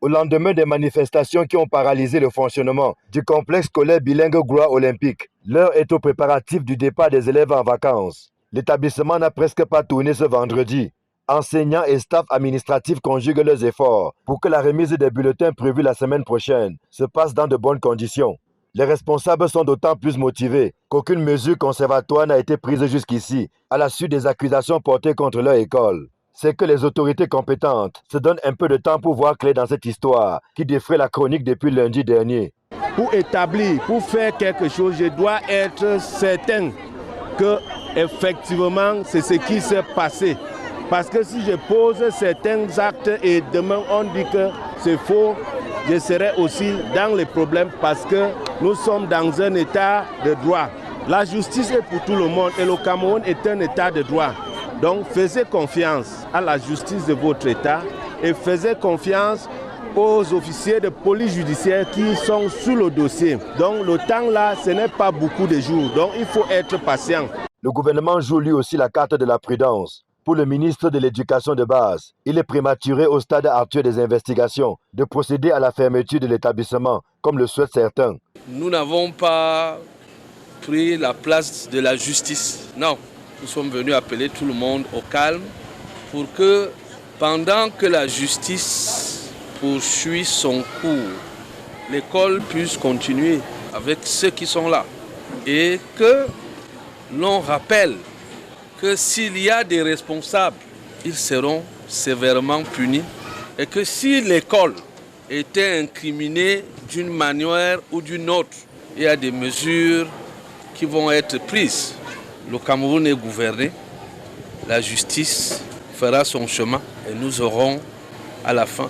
au lendemain des manifestations qui ont paralysé le fonctionnement du complexe scolaire bilingue Gloire Olympique. L'heure est aux préparatifs du départ des élèves en vacances. L'établissement n'a presque pas tourné ce vendredi. Enseignants et staff administratifs conjuguent leurs efforts pour que la remise des bulletins prévue la semaine prochaine se passe dans de bonnes conditions. Les responsables sont d'autant plus motivés qu'aucune mesure conservatoire n'a été prise jusqu'ici à la suite des accusations portées contre leur école. C'est que les autorités compétentes se donnent un peu de temps pour voir clair dans cette histoire qui défraie la chronique depuis lundi dernier. Pour établir, pour faire quelque chose, je dois être certain que effectivement c'est ce qui s'est passé. Parce que si je pose certains actes et demain on dit que c'est faux, je serai aussi dans les problèmes parce que nous sommes dans un état de droit. La justice est pour tout le monde et le Cameroun est un état de droit. Donc faites confiance à la justice de votre état et faites confiance aux officiers de police judiciaire qui sont sous le dossier. Donc le temps là, ce n'est pas beaucoup de jours. Donc il faut être patient. Le gouvernement joue lui aussi la carte de la prudence. Pour le ministre de l'Éducation de base, il est prématuré au stade actuel des investigations de procéder à la fermeture de l'établissement, comme le souhaitent certains. Nous n'avons pas pris la place de la justice. Non, nous sommes venus appeler tout le monde au calme pour que pendant que la justice poursuit son cours, l'école puisse continuer avec ceux qui sont là et que l'on rappelle que s'il y a des responsables, ils seront sévèrement punis et que si l'école était incriminée d'une manière ou d'une autre, il y a des mesures qui vont être prises. Le Cameroun est gouverné, la justice fera son chemin et nous aurons à la fin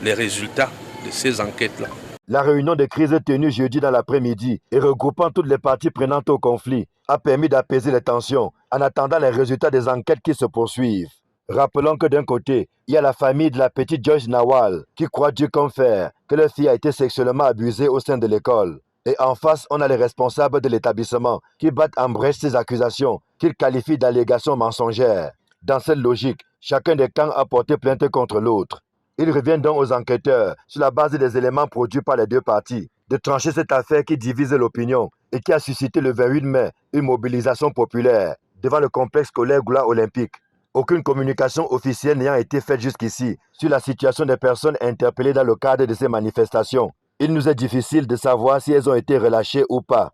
les résultats de ces enquêtes-là. La réunion de crise tenue jeudi dans l'après-midi et regroupant toutes les parties prenantes au conflit a permis d'apaiser les tensions en attendant les résultats des enquêtes qui se poursuivent. Rappelons que d'un côté, il y a la famille de la petite Joyce Nawal qui croit Dieu comme fer que leur fille a été sexuellement abusée au sein de l'école. Et en face, on a les responsables de l'établissement qui battent en brèche ces accusations qu'ils qualifient d'allégations mensongères. Dans cette logique, chacun des camps a porté plainte contre l'autre. Il revient donc aux enquêteurs, sur la base des éléments produits par les deux parties, de trancher cette affaire qui divise l'opinion et qui a suscité le 28 mai une mobilisation populaire devant le complexe scolaire Gloire Olympique. Aucune communication officielle n'ayant été faite jusqu'ici sur la situation des personnes interpellées dans le cadre de ces manifestations. Il nous est difficile de savoir si elles ont été relâchées ou pas.